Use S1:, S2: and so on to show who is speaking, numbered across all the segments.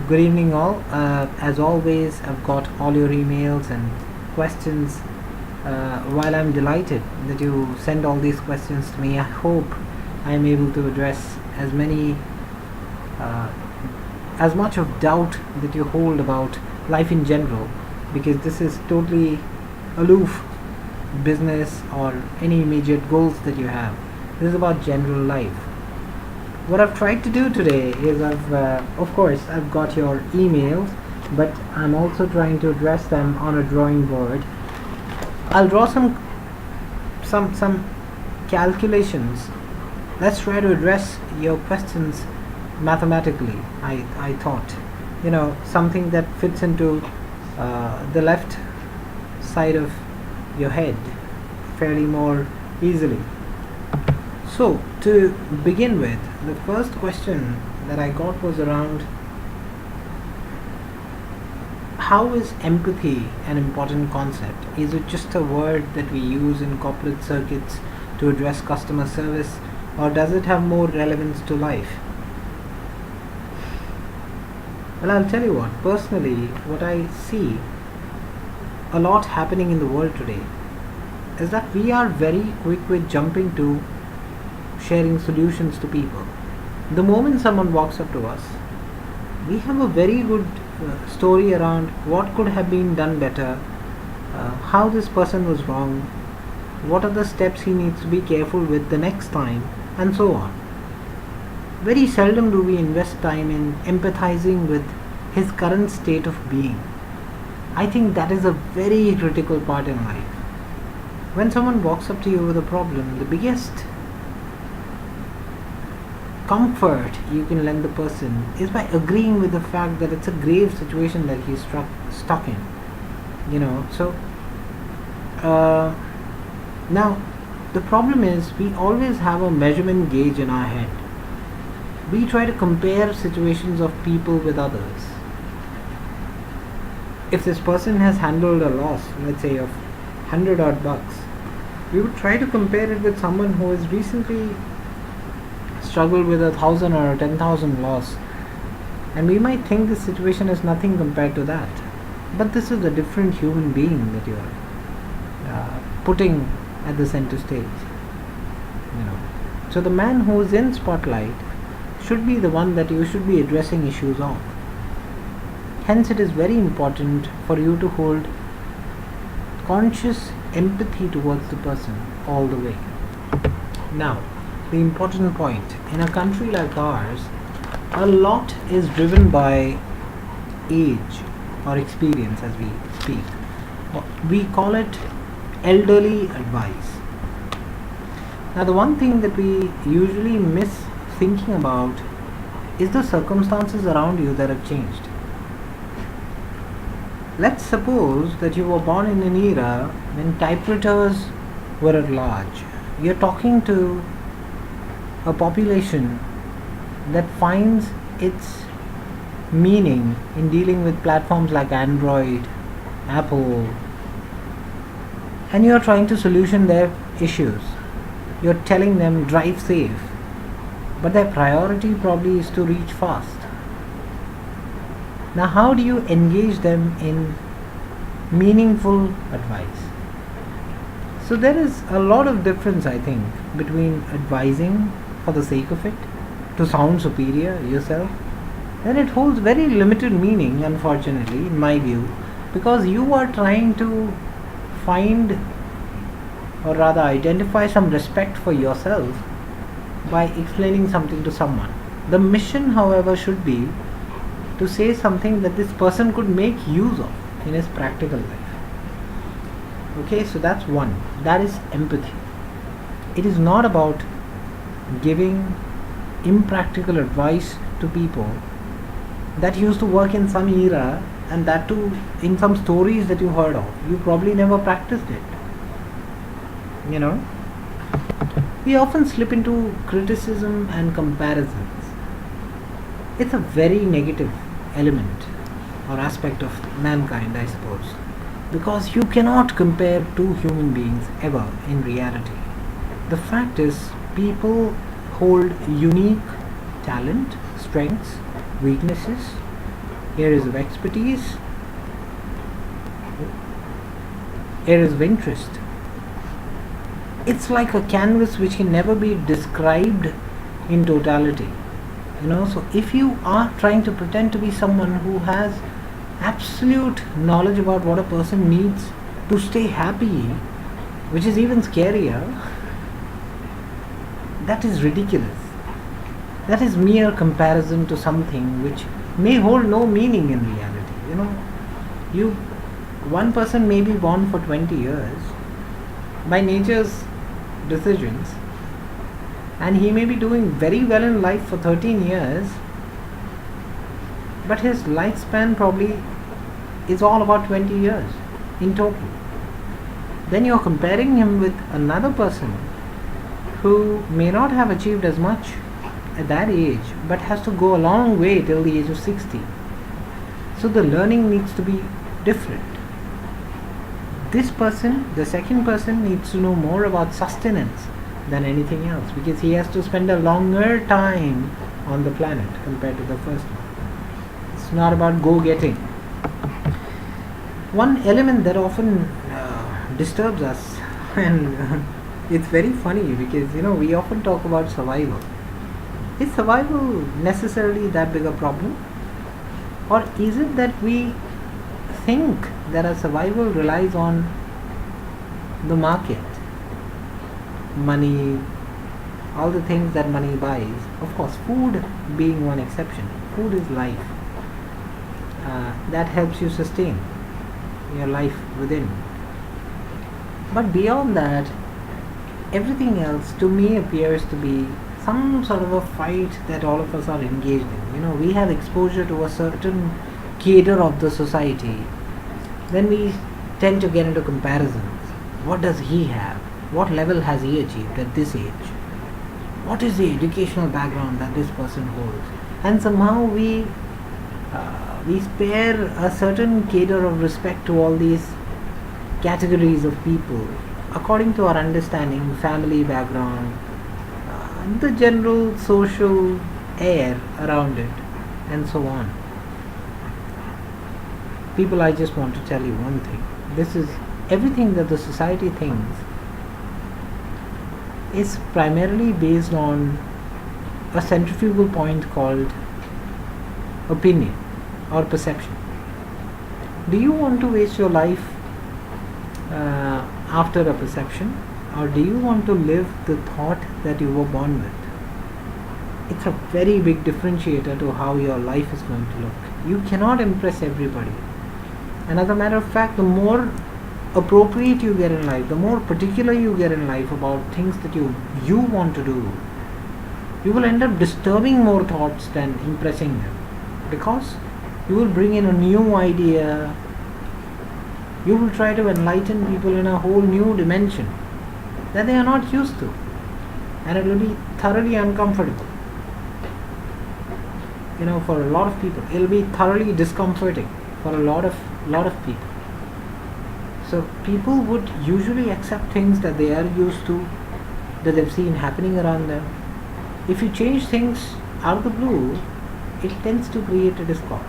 S1: Good evening, all. As always, I've got all your emails and questions. While I'm delighted that you send all these questions to me, I hope I'm able to address uh, as much of doubt that you hold about life in general, because this is totally aloof business or any immediate goals that you have. This is about general life. What I've tried to do today is of course, I've got your emails, but I'm also trying to address them on a drawing board. I'll draw some calculations. Let's try to address your questions mathematically. I thought, something that fits into the left side of your head fairly more easily. So, to begin with, the first question that I got was around, how is empathy an important concept? Is it just a word that we use in corporate circuits to address customer service, or does it have more relevance to life? Well, I'll tell you what, personally, what I see a lot happening in the world today is that we are very quick with jumping to sharing solutions to people. The moment someone walks up to us, we have a very good story around what could have been done better, how this person was wrong, what are the steps he needs to be careful with the next time, and so on. Very seldom do we invest time in empathizing with his current state of being. I think that is a very critical part in life. When someone walks up to you with a problem, the biggest comfort you can lend the person is by agreeing with the fact that it's a grave situation that he's stuck in. Now the problem is we always have a measurement gauge in our head. We try to compare situations of people with others. If this person has handled a loss, let's say of 100 odd bucks, we would try to compare it with someone who has recently struggled with 1,000 or 10,000 loss, and we might think this situation is nothing compared to that. But this is a different human being that you are putting at the center stage. So the man who is in spotlight should be the one that you should be addressing issues of. Hence, it is very important for you to hold conscious empathy towards the person all the way. Now, the important point, in a country like ours, a lot is driven by age or experience as we speak. We call it elderly advice. Now, the one thing that we usually miss thinking about is the circumstances around you that have changed. Let's suppose that you were born in an era when typewriters were at large. You're talking to a population that finds its meaning in dealing with platforms like Android, Apple, and you're trying to solution their issues. You're telling them drive safe, but their priority probably is to reach fast. Now, how do you engage them in meaningful advice? So there is a lot of difference, I think, between advising for the sake of it, to sound superior yourself, then it holds very limited meaning, unfortunately, in my view, because you are trying to find, or rather identify, some respect for yourself by explaining something to someone. The mission, however, should be to say something that this person could make use of in his practical life. Okay, so that's one. That is empathy. It is not about giving impractical advice to people that used to work in some era, and that too in some stories that you heard of. You probably never practiced it. We often slip into criticism and comparisons. It's a very negative element or aspect of mankind, I suppose, because you cannot compare two human beings ever in reality. The fact is, people hold unique talent, strengths, weaknesses, areas of expertise, areas of interest. It's like a canvas which can never be described in totality. So if you are trying to pretend to be someone who has absolute knowledge about what a person needs to stay happy, which is even scarier, that is ridiculous. That is mere comparison to something which may hold no meaning in reality. You one person may be born for 20 years by nature's decisions, and he may be doing very well in life for 13 years, but his lifespan probably is all about 20 years in total. Then you're comparing him with another person who may not have achieved as much at that age, but has to go a long way till the age of 60. So the learning needs to be different. This person, the second person, needs to know more about sustenance than anything else, because he has to spend a longer time on the planet compared to the first one. It's not about go-getting. One element that often disturbs us, and it's very funny because we often talk about survival. Is survival necessarily that big a problem? Or is it that we think that our survival relies on the market, money, all the things that money buys? Of course, food being one exception. Food is life. That helps you sustain your life within. But beyond that, everything else to me appears to be some sort of a fight that all of us are engaged in. We have exposure to a certain cadre of the society. Then we tend to get into comparisons. What does he have? What level has he achieved at this age? What is the educational background that this person holds? And somehow we spare a certain cadre of respect to all these categories of people according to our understanding, family background, the general social air around it, and so on. People, I just want to tell you one thing. This is everything that the society thinks is primarily based on a centrifugal point called opinion or perception. Do you want to waste your life after a perception, or do you want to live the thought that you were born with? It's a very big differentiator to how your life is going to look. You cannot impress everybody. And as a matter of fact, the more appropriate you get in life, the more particular you get in life about things that you want to do, you will end up disturbing more thoughts than impressing them, because you will bring in a new idea. You will try to enlighten people in a whole new dimension that they are not used to, and it will be thoroughly uncomfortable. For a lot of people, it will be thoroughly discomforting for a lot of people. So people would usually accept things that they are used to, that they've seen happening around them. If you change things out of the blue, it tends to create a discord.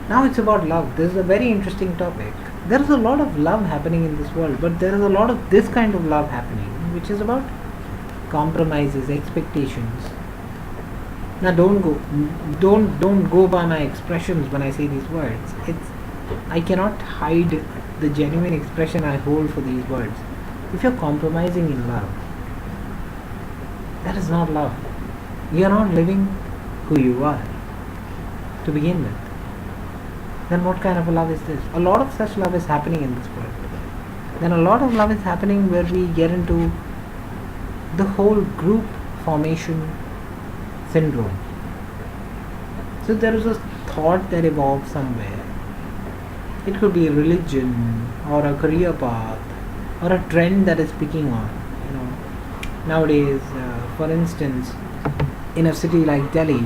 S1: Now it's about love. This is a very interesting topic. There is a lot of love happening in this world, but there is a lot of this kind of love happening, which is about compromises, expectations. Now don't go by my expressions when I say these words. I cannot hide the genuine expression I hold for these words. If you're compromising in love, that is not love. You are not living who you are to begin with. Then what kind of a love is this? A lot of such love is happening in this world. Then a lot of love is happening where we get into the whole group formation syndrome. So there is a thought that evolves somewhere. It could be a religion or a career path or a trend that is picking on. Nowadays, for instance, in a city like Delhi,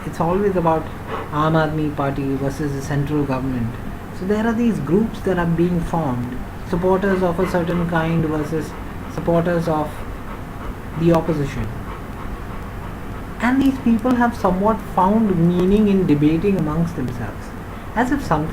S1: it's always about Aam Aadmi Party versus the central government. So there are these groups that are being formed, supporters of a certain kind versus supporters of the opposition. and these people have somewhat found meaning in debating amongst themselves, as if something